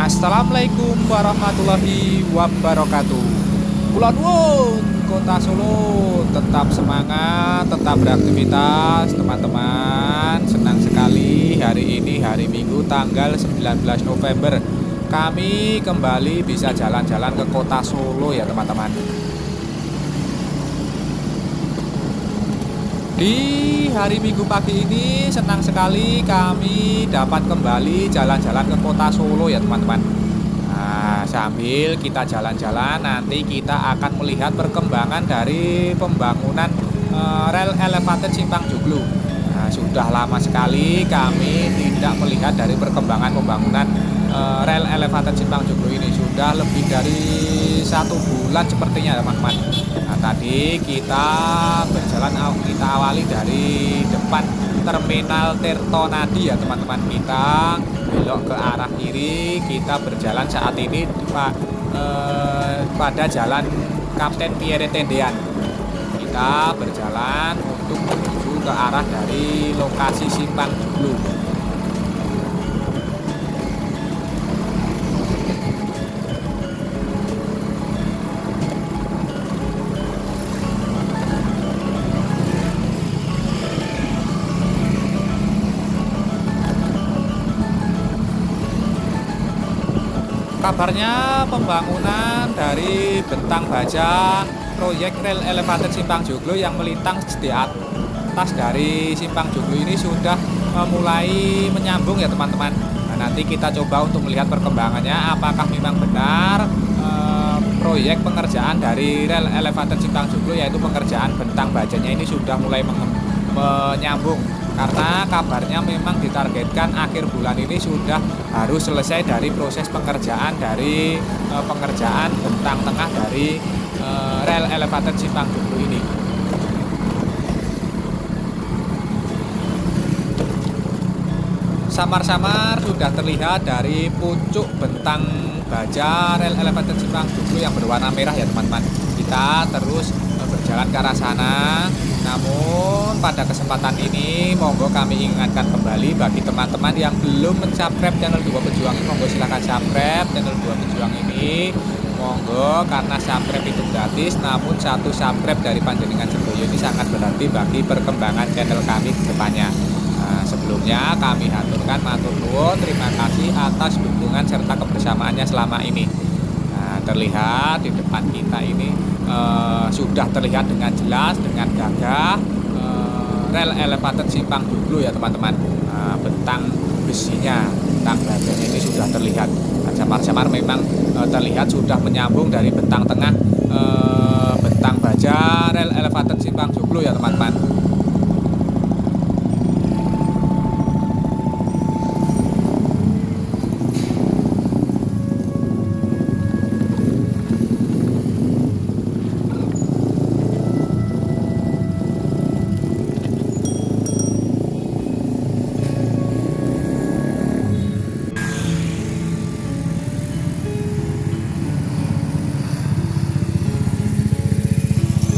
Assalamualaikum warahmatullahi wabarakatuh. Kula nuwun, Kota Solo tetap semangat, tetap beraktivitas, teman-teman. Senang sekali hari ini hari Minggu tanggal 19 November. Kami kembali bisa jalan-jalan ke Kota Solo ya, teman-teman. Di hari Minggu pagi ini senang sekali kami dapat kembali jalan-jalan ke Kota Solo ya, teman-teman. Nah, sambil kita jalan-jalan nanti kita akan melihat perkembangan dari pembangunan rel elevated Simpang Joglo. Nah, sudah lama sekali kami tidak melihat dari perkembangan pembangunan rel elevated Simpang Joglo ini. Sudah lebih dari 1 bulan sepertinya, teman-teman. Nah, tadi kita berjalan, kita awali dari depan Terminal Tirtonadi ya, teman-teman. Kita belok ke arah kiri, kita berjalan saat ini pada jalan Kapten Pierre Tendean. Kita berjalan untuk menuju ke arah dari lokasi Simpang Joglo. Kabarnya pembangunan dari Bentang Baja proyek rel elevated Simpang Joglo yang melintang di atas dari Simpang Joglo ini sudah mulai menyambung ya, teman-teman. Nah, nanti kita coba untuk melihat perkembangannya apakah memang benar proyek pengerjaan dari rel elevated Simpang Joglo, yaitu pengerjaan Bentang Bajanya ini sudah mulai menyambung. Karena kabarnya memang ditargetkan akhir bulan ini sudah harus selesai dari proses pengerjaan dari pengerjaan bentang tengah dari rel elevated Simpang Joglo ini. Samar-samar sudah terlihat dari pucuk bentang baja rel elevated Simpang Joglo yang berwarna merah ya, teman-teman. Kita terus berjalan ke arah sana. Namun pada kesempatan ini monggo kami ingatkan kembali bagi teman-teman yang belum subscribe channel 2 Pejuang ini, monggo silahkan subscribe channel 2 Pejuang ini. Monggo, karena subscribe itu gratis, namun satu subscribe dari panjenengan sedoyo ini sangat berarti bagi perkembangan channel kami ke depannya. Nah, sebelumnya kami haturkan matur nuwun, terima kasih atas dukungan serta kebersamaannya selama ini. Nah, terlihat di depan kita ini sudah terlihat dengan jelas, dengan gagah rel elevated Simpang Joglo ya, teman-teman. Bentang besinya, bentang bajanya ini sudah terlihat. Samar-samar memang terlihat sudah menyambung dari bentang tengah bentang baja rel elevated Simpang Joglo ya, teman-teman.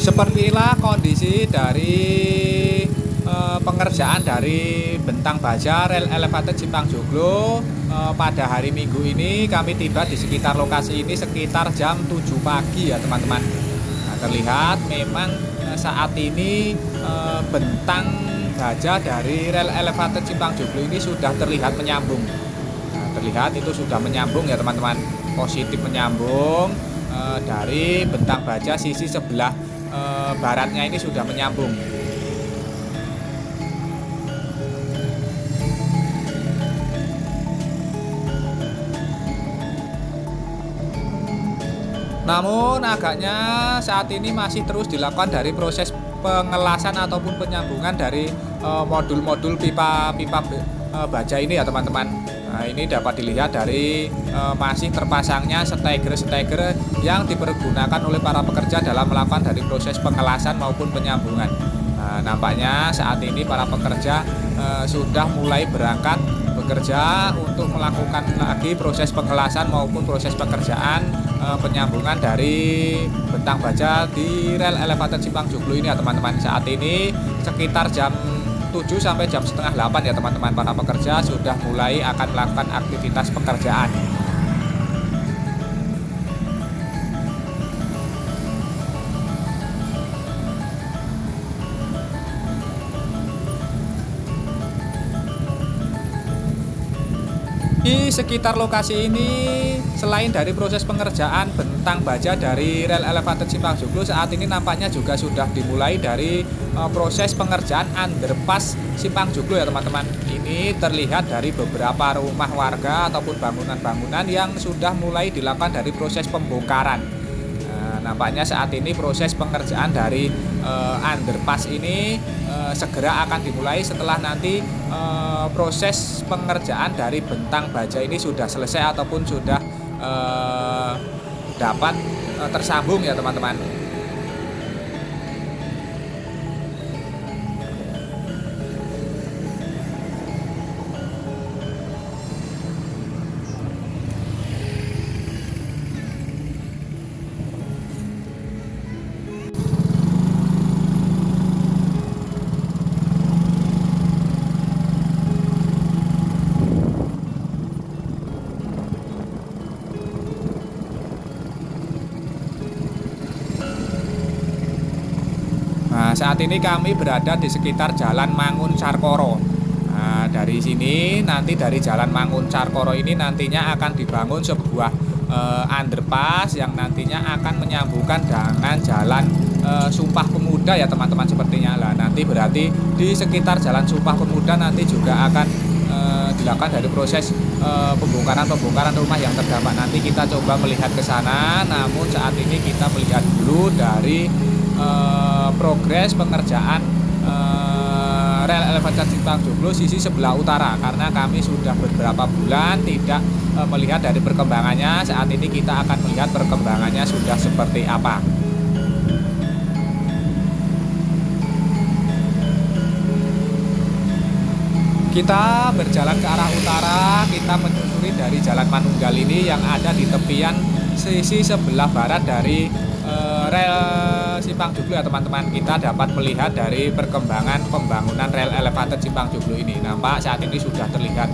Sepertilah kondisi dari pengerjaan dari bentang baja rel elevated Simpang Joglo pada hari Minggu ini. Kami tiba di sekitar lokasi ini sekitar jam 7 pagi ya, teman-teman. Nah, terlihat memang saat ini bentang baja dari rel elevated Simpang Joglo ini sudah terlihat menyambung. Nah, terlihat itu sudah menyambung ya, teman-teman. Positif menyambung dari bentang baja sisi sebelah baratnya ini sudah menyambung. Namun agaknya saat ini masih terus dilakukan dari proses pengelasan ataupun penyambungan dari modul-modul pipa-pipa baja ini ya, teman-teman. Nah, ini dapat dilihat dari masih terpasangnya steger-steger yang dipergunakan oleh para pekerja dalam melakukan dari proses pengelasan maupun penyambungan. Nah, nampaknya saat ini para pekerja sudah mulai berangkat bekerja untuk melakukan lagi proses pengelasan maupun proses pekerjaan penyambungan dari bentang baja di rel elevated Simpang Joglo ini ya, teman-teman. Saat ini sekitar jam 7 sampai jam setengah 8 ya, teman-teman. Para pekerja sudah mulai akan melakukan aktivitas pekerjaan. Di sekitar lokasi ini, selain dari proses pengerjaan bentang baja dari rel elevated Simpang Joglo, saat ini nampaknya juga sudah dimulai dari proses pengerjaan underpass Simpang Joglo ya teman-teman. Ini terlihat dari beberapa rumah warga ataupun bangunan-bangunan yang sudah mulai dilakukan dari proses pembongkaran. Nampaknya saat ini proses pengerjaan dari underpass ini segera akan dimulai setelah nanti proses pengerjaan dari bentang baja ini sudah selesai ataupun sudah dapat tersambung ya teman-teman. Nah, saat ini kami berada di sekitar Jalan Mangun Carkoro. Nah, dari sini nanti dari Jalan Mangun Carkoro ini nantinya akan dibangun sebuah underpass yang nantinya akan menyambungkan dengan Jalan Sumpah Pemuda ya teman-teman sepertinya. Lah nanti berarti di sekitar Jalan Sumpah Pemuda nanti juga akan dilakukan dari proses pembongkaran rumah yang terdampak. Nanti kita coba melihat ke sana. Namun saat ini kita melihat dulu dari progres pengerjaan rel elevated Simpang Joglo sisi sebelah utara, karena kami sudah beberapa bulan tidak melihat dari perkembangannya. Saat ini kita akan melihat perkembangannya sudah seperti apa. Kita berjalan ke arah utara, kita menyusuri dari Jalan Manunggal ini yang ada di tepian sisi sebelah barat dari rel Simpang Joglo ya teman-teman. Kita dapat melihat dari perkembangan pembangunan rel elevated Simpang Joglo ini. Nampak saat ini sudah terlihat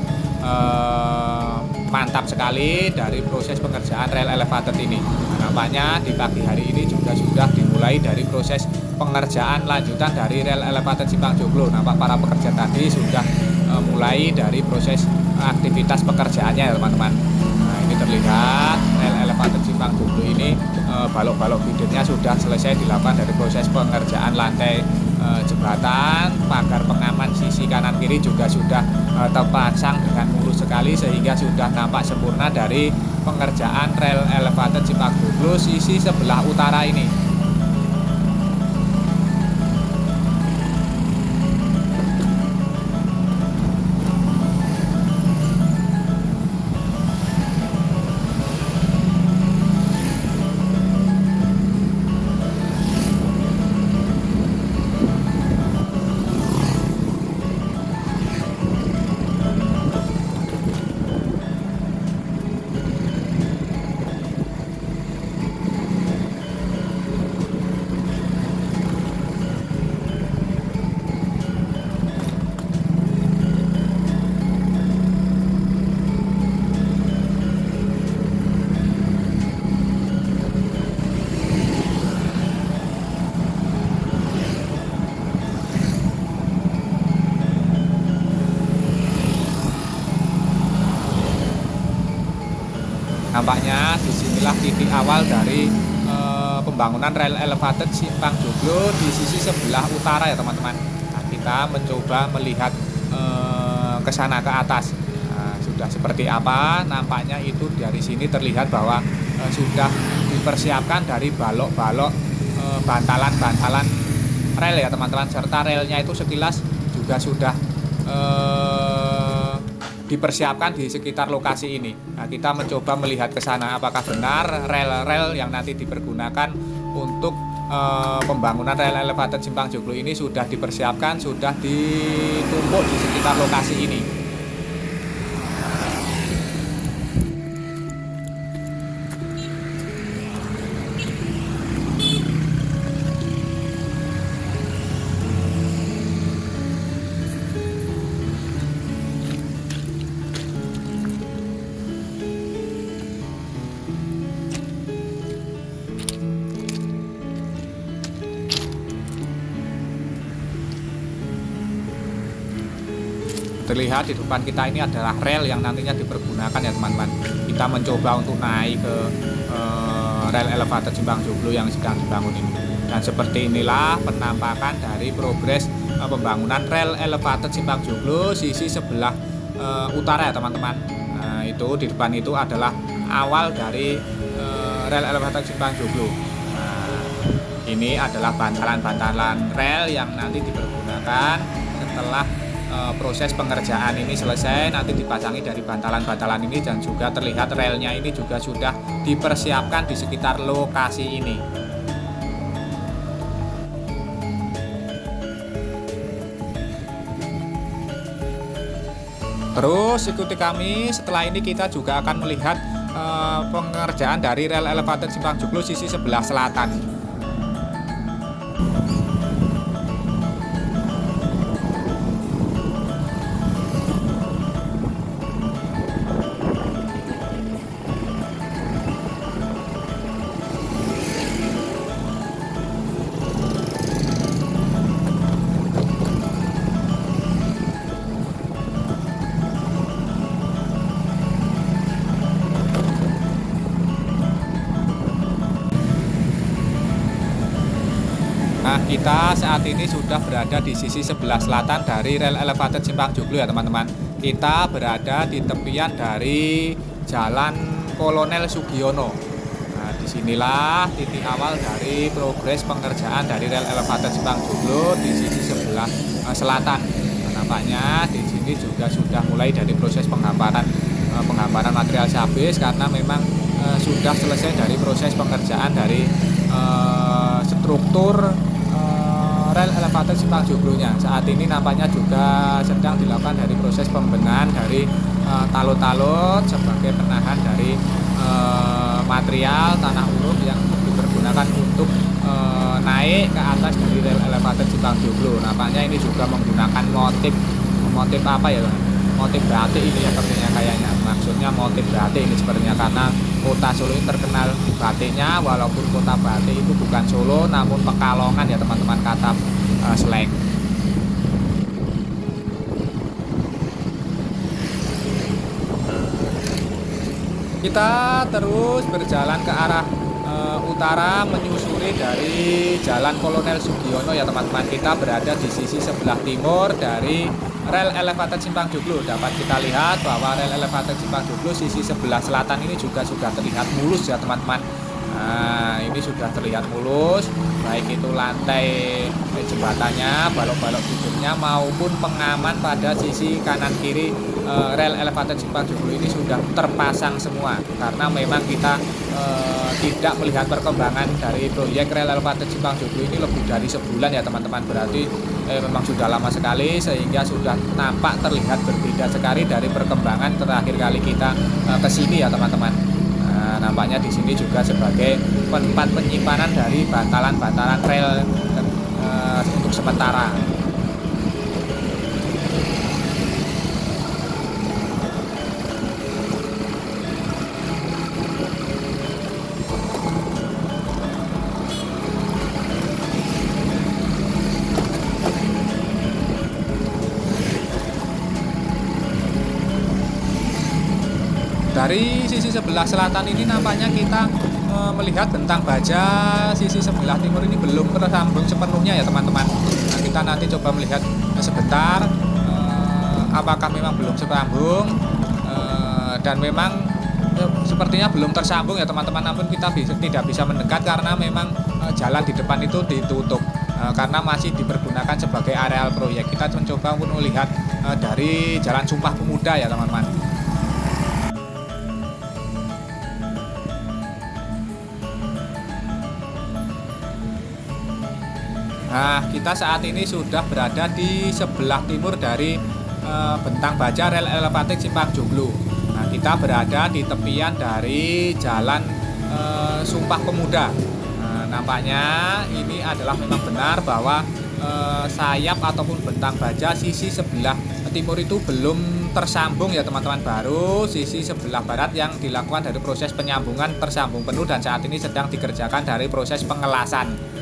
mantap sekali dari proses pengerjaan rel elevated ini. Nampaknya di pagi hari ini juga sudah dimulai dari proses pengerjaan lanjutan dari rel elevated Simpang Joglo. Nampak para pekerja tadi sudah mulai dari proses aktivitas pekerjaannya ya teman-teman. Nah, ini terlihat rel elevated Simpang Joglo ini balok-balok bidutnya sudah selesai dilakukan dari proses pengerjaan lantai jembatan, pagar pengaman sisi kanan kiri juga sudah terpasang dengan mulus sekali sehingga sudah nampak sempurna dari pengerjaan rel elevated Simpang Joglo sisi sebelah utara ini. Nampaknya disinilah titik awal dari pembangunan rel elevated Simpang Joglo di sisi sebelah utara ya teman-teman. Nah, kita mencoba melihat ke sana ke atas. Nah, sudah seperti apa? Nampaknya itu dari sini terlihat bahwa sudah dipersiapkan dari balok-balok bantalan-bantalan rel ya teman-teman, serta relnya itu sekilas juga sudah dipersiapkan di sekitar lokasi ini. Nah, kita mencoba melihat ke sana apakah benar rel-rel yang nanti dipergunakan untuk pembangunan rel elevated Simpang Joglo ini sudah dipersiapkan, sudah ditumpuk di sekitar lokasi ini. terlihat di depan kita ini adalah rel yang nantinya dipergunakan ya teman-teman. Kita mencoba untuk naik ke rel elevated Simpang Joglo yang sedang dibangun ini. Dan seperti inilah penampakan dari progres pembangunan rel elevated Simpang Joglo sisi sebelah utara ya teman-teman. Nah, itu di depan itu adalah awal dari rel elevated Simpang Joglo. Nah, ini adalah bantalan-bantalan rel yang nanti dipergunakan setelah proses pengerjaan ini selesai, nanti dipasangi dari bantalan-bantalan ini, dan juga terlihat relnya ini juga sudah dipersiapkan di sekitar lokasi ini. Terus ikuti kami, setelah ini kita juga akan melihat pengerjaan dari rel elevated Simpang Joglo sisi sebelah selatan. Nah, kita saat ini sudah berada di sisi sebelah selatan dari rel elevated Simpang Joglo ya teman-teman. Kita berada di tepian dari Jalan Kolonel Sugiono. Nah, disinilah titik awal dari progres pengerjaan dari rel elevated Simpang Joglo di sisi sebelah selatan. Nah, nampaknya di sini juga sudah mulai dari proses penghamparan material sabis, karena memang sudah selesai dari proses pengerjaan dari struktur rel elevated Simpang Joglo-nya. Saat ini nampaknya juga sedang dilakukan dari proses pembenahan dari talud-talud sebagai penahan dari material tanah urup yang dipergunakan untuk naik ke atas dari rel elevated Simpang Joglo. Nampaknya ini juga menggunakan motif apa ya? Motif batik ini ya sepertinya kayaknya. Maksudnya motif batik ini sepertinya, karena kota Solo ini terkenal batiknya, walaupun kota batik itu bukan Solo namun Pekalongan ya teman-teman, kata slang. Kita terus berjalan ke arah utara menyusuri dari Jalan Kolonel Sugiono ya teman-teman. Kita berada di sisi sebelah timur dari rel elevated Simpang Joglo. Dapat kita lihat bahwa rel elevated Simpang Joglo sisi sebelah selatan ini juga sudah terlihat mulus ya teman-teman. Nah, ini sudah terlihat mulus, baik itu lantai jembatannya, balok-balok duduknya maupun pengaman pada sisi kanan kiri rel elevated Simpang Joglo ini sudah terpasang semua. Karena memang kita tidak melihat perkembangan dari proyek rel elevated Simpang Joglo ini lebih dari sebulan ya teman-teman. Berarti memang sudah lama sekali, sehingga sudah nampak terlihat berbeda sekali dari perkembangan terakhir kali kita kesini ya teman-teman. Nah, nampaknya di sini juga sebagai tempat penyimpanan dari bantalan-bantalan rel untuk sementara. Dari sisi sebelah selatan ini nampaknya kita melihat bentang baja sisi sebelah timur ini belum tersambung sepenuhnya ya teman-teman. Nah, kita nanti coba melihat sebentar apakah memang belum tersambung, dan memang sepertinya belum tersambung ya teman-teman. Namun kita tidak bisa mendekat karena memang jalan di depan itu ditutup karena masih dipergunakan sebagai areal proyek. Kita mencoba untuk melihat dari Jalan Sumpah Pemuda ya teman-teman. Nah, kita saat ini sudah berada di sebelah timur dari bentang baja rel elevated Simpang Joglo. Nah, kita berada di tepian dari Jalan Sumpah Pemuda. Nah, nampaknya ini adalah memang benar bahwa sayap ataupun bentang baja sisi sebelah timur itu belum tersambung ya teman-teman. Baru sisi sebelah barat yang dilakukan dari proses penyambungan tersambung penuh, dan saat ini sedang dikerjakan dari proses pengelasan.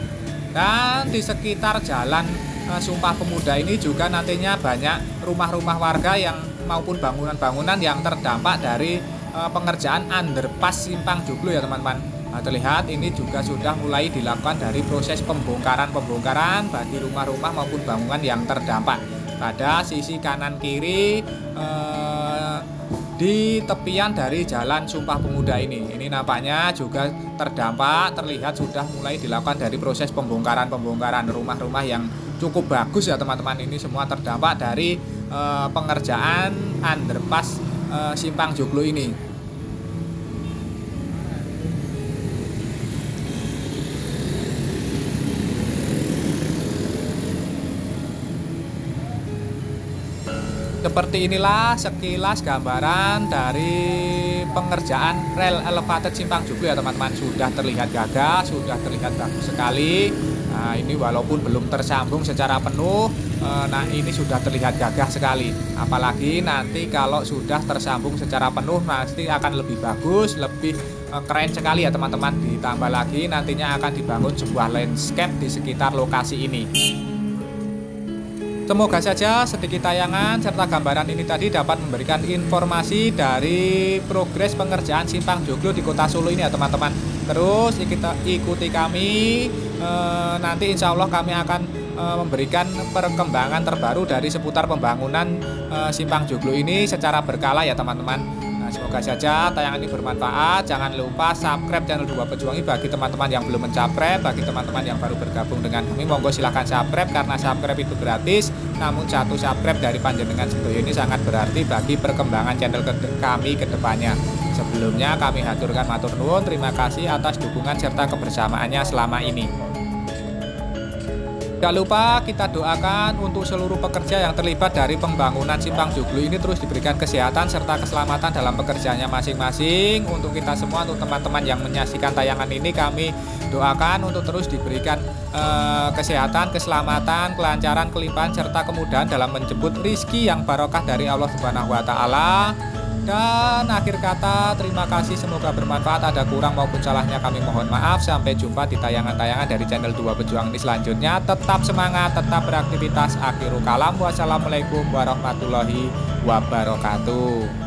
Dan di sekitar Jalan Sumpah Pemuda ini juga nantinya banyak rumah-rumah warga yang maupun bangunan-bangunan yang terdampak dari pengerjaan underpass Simpang Joglo ya teman-teman. Nah, terlihat ini juga sudah mulai dilakukan dari proses pembongkaran bagi rumah-rumah maupun bangunan yang terdampak pada sisi kanan kiri di tepian dari jalan Sumpah Pemuda ini. Ini nampaknya juga terdampak, terlihat sudah mulai dilakukan dari proses pembongkaran rumah-rumah yang cukup bagus ya teman-teman. Ini semua terdampak dari pengerjaan underpass Simpang Joglo ini. Seperti inilah sekilas gambaran dari pengerjaan rel elevated Simpang Joglo ya teman-teman. Sudah terlihat gagah, sudah terlihat bagus sekali. Nah, ini walaupun belum tersambung secara penuh, nah ini sudah terlihat gagah sekali. Apalagi nanti kalau sudah tersambung secara penuh pasti akan lebih bagus, lebih keren sekali ya teman-teman. Ditambah lagi nantinya akan dibangun sebuah landscape di sekitar lokasi ini. Semoga saja sedikit tayangan serta gambaran ini tadi dapat memberikan informasi dari progres pengerjaan Simpang Joglo di Kota Solo ini ya teman-teman. Terus ikuti kami, nanti insya Allah kami akan memberikan perkembangan terbaru dari seputar pembangunan Simpang Joglo ini secara berkala ya teman-teman. Nah, semoga saja tayangan ini bermanfaat. Jangan lupa subscribe channel Dua Pejuang ini bagi teman-teman yang belum subscribe. Bagi teman-teman yang baru bergabung dengan kami, monggo silahkan subscribe karena subscribe itu gratis. Namun satu subscribe dari panjenengan sedoyo ini sangat berarti bagi perkembangan channel kami ke depannya. Sebelumnya kami haturkan matur nuwun, terima kasih atas dukungan serta kebersamaannya selama ini. Jangan lupa kita doakan untuk seluruh pekerja yang terlibat dari pembangunan Simpang Joglo ini terus diberikan kesehatan serta keselamatan dalam pekerjaannya masing-masing. Untuk kita semua, untuk teman-teman yang menyaksikan tayangan ini, kami doakan untuk terus diberikan kesehatan, keselamatan, kelancaran, kelimpahan serta kemudahan dalam menjemput rizki yang barokah dari Allah Subhanahu wa Ta'ala. Dan akhir kata, terima kasih, semoga bermanfaat. Ada kurang maupun salahnya kami mohon maaf. Sampai jumpa di tayangan-tayangan dari channel Dua Pejuang ini selanjutnya. Tetap semangat, tetap beraktivitas. Akhirul kalam, wassalamualaikum warahmatullahi wabarakatuh.